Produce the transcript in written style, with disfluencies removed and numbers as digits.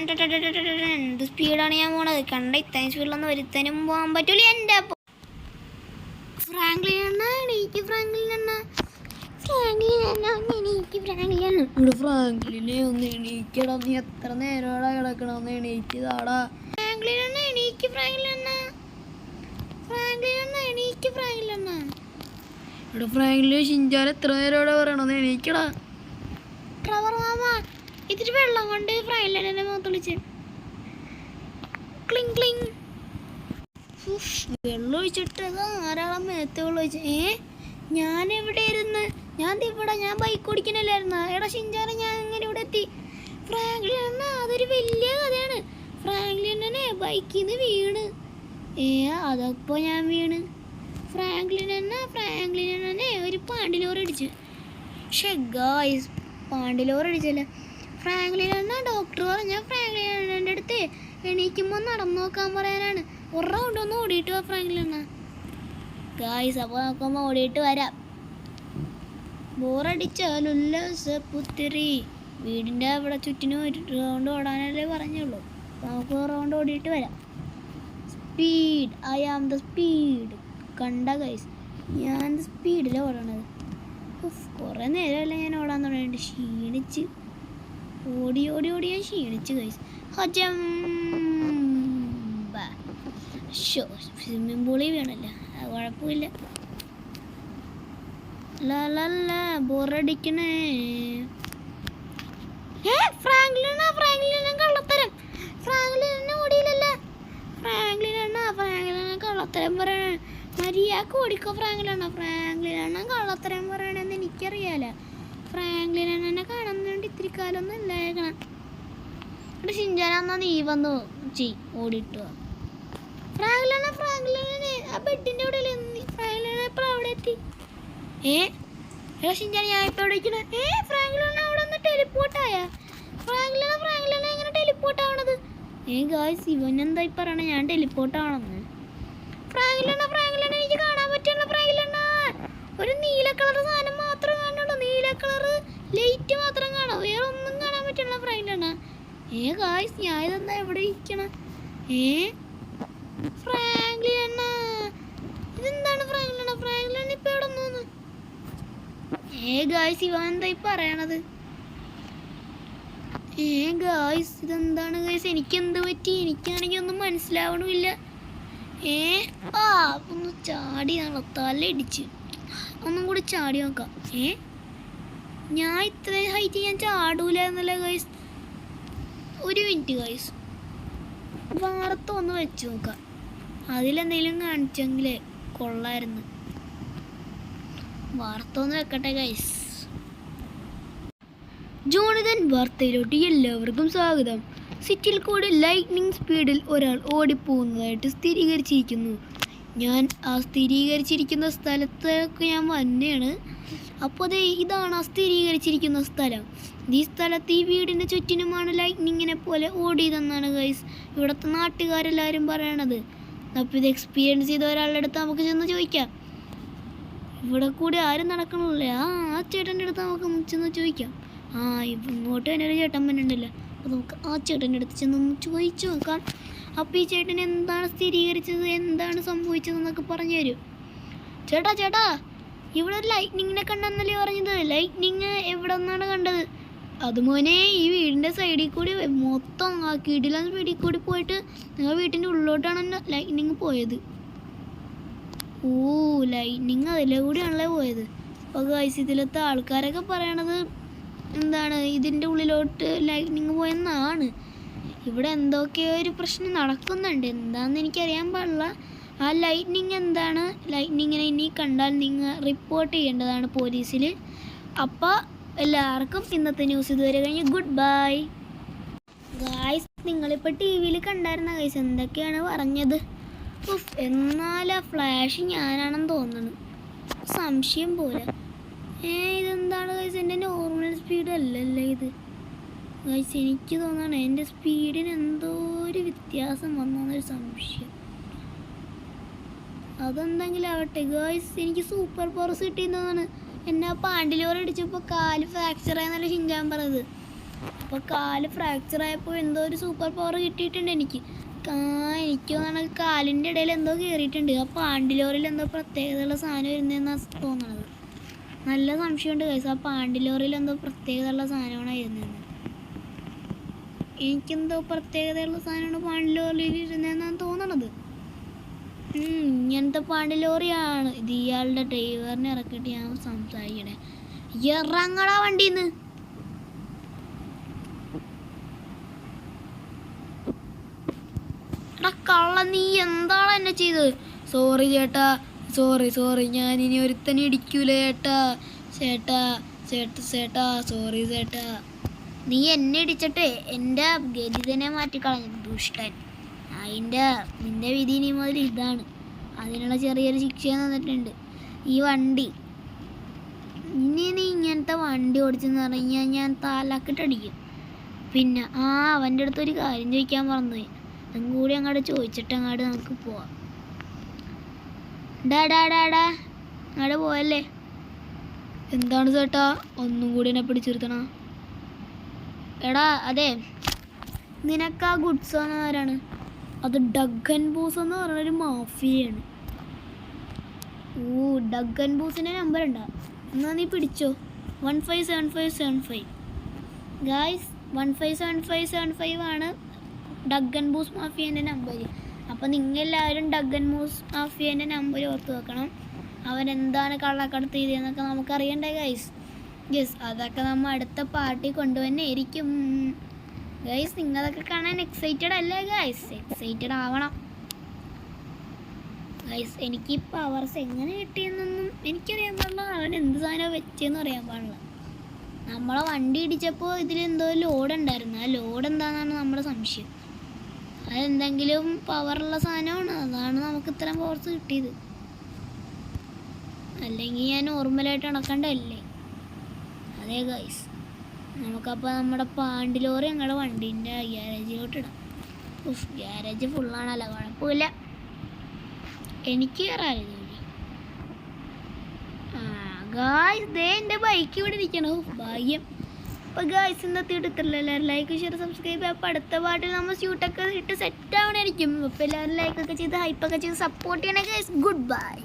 എന്ത് സ്പീഡാണ് ഞാൻ പോണത്. കണ്ട ഇത്രയും സ്പീഡിലൊന്നും ഒരുത്തനും പോകാൻ പറ്റൂല. എൻ്റെ ഫ്രാങ്ക്ലിൻ അണ്ണ എണീക്ക്, ഫ്രാങ്ക്ലിൻ അണ്ണ, ഫ്രാങ്ക്ലിൻ അണ്ണ ഒന്ന് എണീക്ക്, ഫ്രാങ്ക്ലിൻ അണ്ണ. ഇവിടെ ഫ്രാങ്ക്ലിനെ ഒന്ന് എണീക്കടാ, നീ എത്ര നേരമാടാ കിടക്കണം, ഒന്ന് എണീച്ചതാടാ. ഫ്രാങ്ക്ലിൻ അണ്ണ എണീക്ക്, ഫ്രാങ്ക്ലിൻ അണ്ണ, ഫ്രാങ്ക്ലിൻ അണ്ണ എണീക്ക്, ഫ്രാങ്ക്ലിൻ അണ്ണ. ഇവിടെ ഫ്രാങ്ക്ലിൻ ഷിൻചാൻ എത്ര നേരമാടാ പറയണോ, ഒന്ന് എണീക്കടാ. ട്രവർ മാമ ഇതിരി വെള്ളം കൊണ്ട് ഫ്രാങ്ക്ലിനെ മുഖത്തൊളിച്ച് ക്ലിങ് ക്ലിങ്. വെള്ളം ഒഴിച്ചിട്ട് ആരാളെ മേത്ത് വെള്ളം ഒഴിച്ച്. ഞാൻ എവിടെ ഇരുന്ന്, ഞാൻ ഇവിടെ, ഞാൻ ബൈക്ക് ഓടിക്കണല്ലായിരുന്നു. എടാ ഷിൻചാനെ ഞാൻ ഇങ്ങനെ ഇവിടെ എത്തി. ഫ്രാങ്ക്ലിൻ അണ്ണ അതൊരു വലിയ കഥയാണ്. ഫ്രാങ്ക്ലിൻ അണ്ണനെ ബൈക്കിൽ നിന്ന് വീണ്. അതപ്പോ ഞാൻ വീണ്. ഫ്രാങ്ക്ലിൻ അണ്ണനെ ഒരു പാണ്ടിലോർ അടിച്ച്. പക്ഷേ ഗായ്സ് പാണ്ടിലോർ അടിച്ചല്ല, ഫ്രാങ്ക്ലിൻ അണ്ണ ഡോക്ടർ പറഞ്ഞ ഫ്രാങ്ക്ലിൻ അണ്ണൻ്റെ അടുത്ത് എണീക്കുമ്പോൾ നടന്നു നോക്കാൻ പറയാനാണ്. ഒരു റൗണ്ട് ഒന്ന് ഓടിയിട്ട് വാ ഫ്രാങ്ക്ലിൻ അണ്ണ. ഗായ്സ് അപ്പോൾ നോക്കുമ്പോൾ ഓടിയിട്ട് വരാം. ബോറടിച്ചാലുല്ലാസപുത്തിരി. വീടിൻ്റെ അവിടെ ചുറ്റിനും ഒരു റൗണ്ട് ഓടാനല്ലേ പറഞ്ഞുള്ളൂ. നമുക്ക് ഒരു റൗണ്ട് ഓടിയിട്ട് വരാം. Speed, I am the speed. കണ്ട ഗൈസ്, ഞാൻ സ്പീഡിലാണ് ഓടണത്. കുറേ നേരമല്ല ഞാൻ ഓടാൻ തുടങ്ങിയിട്ട് ക്ഷീണിച്ച്, ഓടി ഞാൻ ക്ഷീണിച്ച് ഗൈസ്. സ്വിമ്മിംഗ് പൂളിൽ വീണല്ല, അത് കുഴപ്പമില്ല. ബോറടിക്കണേ. ഫ്രാങ്ക്ലിൻ കള്ളത്തരം. ഫ്രാങ്ക്ലിൻ ഓടിയില്ലല്ല. ഫ്രാങ്ക്ലിൻ കള്ളത്തരം പറയണേ. മര്യാദക്ക് ഓടിക്കോ ഫ്രാങ്ക്ലിൻ അണ്ണ കള്ളത്തരം പറയണെന്ന് എനിക്കറിയാല. ഫ്രാങ്ക്ലിൻ അണ്ണനെ കാണാൻ വേണ്ടി ഇത്തിരി കാലമൊന്നും ഇല്ലായേക്കണം. ഇവിടെ ഷിൻചാനെന്നാ നീ വന്നു ഓടിട്ടു. ഫ്രാങ്ക്ലിൻ ആ ബെഡിൻ്റെ അവിടെ ഫ്രാങ്ക്ലിൻ എപ്പോഴും അവിടെ എത്തി. ഷിൻചാൻ ഞാൻ ഇപ്പോൾ എവിടെ ഇരിക്കണേ? ഫ്രാങ്ക്ലിൻ അവിടെ നിന്ന് ടെലിപ്പോർട്ടായ. ഫ്രാങ്ക്ലിൻ എങ്ങനെ ടെലിപ്പോർട്ട് ആവണത്? ഗായ്സ് ഇവനെന്താ ഈ പറയണേ ഞാൻ ടെലിപ്പോർട്ട് ആവണമെന്ന്? ഫ്രാങ്ക്ലിൻ എനിക്ക് കാണാൻ പറ്റില്ല. ഫ്രാങ്ക്ലിൻ ഒരു നീല കളർ സാധനം മാത്രം കാണുള്ളൂ. നീല കളർ ലൈറ്റ് മാത്രം കാണാം, വേറെ ഒന്നും കാണാൻ പറ്റില്ല ഫ്രാങ്ക്ലിൻ. ഗായ്സ് ഞാൻ ഇതെന്താ എവിടെ ഇരിക്കണം? ഫ്രാങ്ക്ലിൻ ഇതെന്താണ്? ഫ്രാങ്ക്ലിൻ ഇപ്പൊ എവിടെ നിന്ന്? ഗായ്സ് ഇവൻ എന്താ ഈ പറയണത്? ഗായ്സ് ഇതെന്താണ് ഗായ്സ്? എനിക്കെന്ത് പറ്റി? എനിക്കാണെങ്കിൽ ഒന്നും മനസ്സിലാവണമില്ല. ഒന്ന് ചാടി തല ഇടിച്ച് ഒന്നും കൂടി ചാടി നോക്കാം. ഞാൻ ഇത്ര ഹൈറ്റ് ഞാൻ ചാടൂല എന്നല്ല ഗൈസ്. ഒരു മിനിറ്റ് ഗൈസ്, വാർത്ത ഒന്ന് വെച്ച് നോക്കാം. അതിലെന്തെങ്കിലും കാണിച്ചെങ്കിലേ കൊള്ളായിരുന്നു. വാർത്ത ഒന്ന് വെക്കട്ടെ ഗൈസ്. ജോണതൻ വാർത്തയിലോട്ട് എല്ലാവർക്കും സ്വാഗതം. സിറ്റിയിൽ കൂടെ ലൈറ്റ്നിങ് സ്പീഡിൽ ഒരാൾ ഓടിപ്പോകുന്നതായിട്ട് സ്ഥിരീകരിച്ചിരിക്കുന്നു. ഞാൻ ആ സ്ഥിരീകരിച്ചിരിക്കുന്ന സ്ഥലത്തൊക്കെ ഞാൻ വന്നെയാണ്. അപ്പോൾ അതെ, ഇതാണ് ആ സ്ഥിരീകരിച്ചിരിക്കുന്ന സ്ഥലം. ഈ സ്ഥലത്ത് ഈ വീടിൻ്റെ ചുറ്റിനുമാണ് ലൈറ്റ്നിങ്ങിനെ പോലെ ഓടിയതെന്നാണ് ഗൈസ് ഇവിടുത്തെ നാട്ടുകാരെല്ലാവരും പറയണത്. അപ്പോൾ ഇത് എക്സ്പീരിയൻസ് ചെയ്ത ഒരാളുടെ അടുത്ത് നമുക്ക് ചെന്ന് ചോദിക്കാം. ഇവിടെ കൂടെ ആരും നടക്കണില്ല. ആ ചേട്ടൻ്റെ അടുത്ത് നമുക്ക് ചെന്ന് ചോദിക്കാം. ഇങ്ങോട്ട് തന്നെ ഒരു ചേട്ടൻ വന്നിട്ടുണ്ടല്ലോ. അപ്പോൾ നമുക്ക് ആ ചേട്ടൻ്റെ അടുത്ത് ചെന്ന് ചോദിച്ചു നോക്കാം. അപ്പോൾ ഈ ചേട്ടൻ എന്താണ് സ്ഥിരീകരിച്ചത്, എന്താണ് സംഭവിച്ചതെന്നൊക്കെ പറഞ്ഞു തരും. ചേട്ടാ ഇവിടെ ഒരു ലൈറ്റ്നിങ്ങിനെ കണ്ടെന്നല്ലേ പറഞ്ഞത്? ലൈറ്റ്നിങ് എവിടെ നിന്നാണ് കണ്ടത്? അതുമോനെ ഈ വീടിൻ്റെ സൈഡിൽ കൂടി മൊത്തം ആ കിടിലൻ സ്പീഡിൽ കൂടി പോയിട്ട് നിങ്ങൾ വീട്ടിൻ്റെ ഉള്ളിലോട്ടാണ് ലൈറ്റ്നിങ് പോയത്. ലൈറ്റ്നിങ് അതിലെ കൂടിയാണല്ലേ പോയത്. അപ്പോൾ ഗൈസ് ഇതിലത്തെ ആൾക്കാരൊക്കെ പറയണത് എന്താണ്, ഇതിൻ്റെ ഉള്ളിലോട്ട് ലൈറ്റ്നിങ് പോയെന്നാണ്. ഇവിടെ എന്തൊക്കെയോ ഒരു പ്രശ്നം നടക്കുന്നുണ്ട്, എന്താണെന്ന് എനിക്കറിയാൻ പാടില്ല. ആ ലൈറ്റ്നിങ് എന്താണ്, ലൈറ്റ്നിങ്ങിനെ ഇനി കണ്ടാൽ നിങ്ങൾ റിപ്പോർട്ട് ചെയ്യേണ്ടതാണ് പോലീസിൽ. അപ്പോൾ എല്ലാവർക്കും ഇന്നത്തെ ന്യൂസ് ഇതുവരെ കഴിഞ്ഞ് ഗുഡ് ബൈ. ഗായ്സ് നിങ്ങളിപ്പോൾ ടി വിയിൽ കണ്ടായിരുന്ന ഗൈസ് എന്തൊക്കെയാണ് പറഞ്ഞത്? എന്നാലാ ഫ്ലാഷ് ഞാനാണെന്ന് തോന്നുന്നു, സംശയം പോലെ. ഇതെന്താണ് ഗൈസ്? എൻ്റെ നോർമൽ സ്പീഡ് അല്ലല്ലേ ഇത് ഗൈസ്? എനിക്ക് തോന്നണം എൻ്റെ സ്പീഡിന് എന്തോ ഒരു വ്യത്യാസം വന്നൊരു സംശയം. അതെന്തെങ്കിലും ആവട്ടെ ഗൈസ്, എനിക്ക് സൂപ്പർ പവേഴ്സ് കിട്ടിയെന്നാണ്. എന്നെ പാണ്ടിലോർ അടിച്ചപ്പോൾ കാല് ഫ്രാക്ചർ ആയെന്നല്ല ഷിൻചാൻ പറഞ്ഞത്. അപ്പോൾ കാല് ഫ്രാക്ചർ ആയപ്പോൾ എന്തോ ഒരു സൂപ്പർ പവർ കിട്ടിയിട്ടുണ്ട് എനിക്ക്. എനിക്ക് തോന്നണത് കാലിൻ്റെ ഇടയിൽ എന്തോ കയറിയിട്ടുണ്ട്. ആ പാണ്ടിലോറിൽ എന്തോ പ്രത്യേകതയുള്ള സാധനം വരുന്നതെന്നാണ് തോന്നണത്. നല്ല സംശയമുണ്ട് ഗൈസ്, ആ പാണ്ടിലോറിൽ എന്തോ പ്രത്യേകതയുള്ള സാധനമാണ് ഇരുന്നതെന്ന്. എനിക്കെന്തോ പ്രത്യേകതയുള്ള സാധനമാണ് പാണ്ടിലോറിയിൽ ഇരുന്നതെന്നാണ് തോന്നണത്. ഇങ്ങനത്തെ പാണ്ടിലോറിയാണ് ഇത്. ഇയാളുടെ ഡ്രൈവറിനെ ഇറക്കിയിട്ട് ഞാൻ സംസാരിക്കണേ. ഇറങ്ങടാ വണ്ടിന്ന്. എടാ കള്ള, നീ എന്താണ് എന്നെ ചെയ്തത്? സോറി ചേട്ടാ, സോറി ഞാനിനി ഒരുത്തനെ ഇടിക്കൂല ചേട്ടാ സോറി ചേട്ടാ. നീ എന്നെ ഇടിച്ചിട്ട് എൻ്റെ ഗതി തന്നെ മാറ്റിക്കളഞ്ഞു ദുഷ്ടൻ. നിന്റെ വിധി ഇനി മുതൽ ഇതാണ്. അതിനുള്ള ചെറിയൊരു ശിക്ഷ തന്നിട്ടുണ്ട്. ഈ വണ്ടി ഇനി നീ ഇങ്ങനത്തെ വണ്ടി ഓടിച്ചെന്ന് പറഞ്ഞാൽ ഞാൻ തലക്കിട്ടടിക്കും. പിന്നെ അവൻ്റെ അടുത്ത് ഒരു കാര്യം ചോദിക്കാൻ മറന്നുപോയി. അതും കൂടി അങ്ങോട്ട് ചോദിച്ചിട്ട് അങ്ങോട്ട് നമുക്ക് പോവാം. ഡാ അങ്ങോട്ട് പോയല്ലേ. എന്താണ് ചേട്ടാ, ഒന്നും കൂടി എന്നെ പിടിച്ചിരുത്തണം. എടാ അതെ, നിനക്ക് ആ ഗുഡ്സ് ആരാണ്? അത് ഡഗൻ ബൂസ് എന്ന് പറഞ്ഞൊരു മാഫിയാണ്. ഡഗൻ ബൂസിൻ്റെ നമ്പർ ഉണ്ടാ, എന്നാൽ നീ പിടിച്ചോ. 157575 ഗായ്സ്, 157575 ആണ് ഡഗൻ ബൂസ് മാഫിയേൻ്റെ നമ്പർ. അപ്പം നിങ്ങളെല്ലാവരും ഡഗൻ ബൂസ് മാഫിയേൻ്റെ നമ്പർ ഓർത്ത് വെക്കണം. അവൻ എന്താണ് കള്ളക്കടത്ത് ചെയ്തതെന്നൊക്കെ നമുക്കറിയണ്ടേ ഗൈസ്. അതൊക്കെ നമ്മൾ അടുത്ത പാർട്ടി കൊണ്ടുവന്നേയിരിക്കും ഗൈസ്. നിങ്ങളതൊക്കെ കാണാൻ എക്സൈറ്റഡ് അല്ലേ ഗൈസ്? എക്സൈറ്റഡ് ആവണം ഗൈസ്. എനിക്ക് ഈ പവേഴ്സ് എങ്ങനെ കിട്ടിയെന്നൊന്നും എനിക്കറിയാൻ പാടില്ല. അവൻ എന്ത് സാധനം വെച്ചെന്ന് അറിയാൻ പാടില്ല. നമ്മളെ വണ്ടി ഇടിച്ചപ്പോൾ ഇതിലെന്തോ ലോഡ് ഉണ്ടായിരുന്നു. ആ ലോഡ് എന്താണെന്നാണ് നമ്മുടെ സംശയം. അതെന്തെങ്കിലും പവറുള്ള സാധനമാണ്, അതാണ് നമുക്ക് ഇത്രയും പവേഴ്സ് കിട്ടിയത്. അല്ലെങ്കിൽ ഞാൻ നോർമലായിട്ട് നടക്കണ്ടല്ലേ. അതേ ഗൈസ്, നമുക്കപ്പോൾ നമ്മുടെ പാണ്ടിലോറി ഞങ്ങളുടെ വണ്ടീൻ്റെ ഗ്യാരേജിലോട്ട് ഇടാം. ഗ്യാരേജ് ഫുള്ളാണല്ലോ, കുഴപ്പമില്ല. എനിക്ക് കയറാമായിരുന്നു. ഗായ്സ് ദേ എൻ്റെ ബൈക്ക് ഇവിടെ ഇരിക്കണോ, ഭാഗ്യം. അപ്പോൾ ഗായ്സ് ഇന്നത്തെ ഇട്ടില്ല. Like share subscribe. അപ്പോൾ അടുത്ത പാട്ടിൽ നമ്മൾ ഷൂട്ടൊക്കെ ഇട്ട് സെറ്റ് ആവണായിരിക്കും. അപ്പോൾ എല്ലാവരും ലൈക്കൊക്കെ ചെയ്ത് ഹൈപ്പൊക്കെ ചെയ്ത് സപ്പോർട്ട് ചെയ്യണേ ഗായ്സ്. Good bye.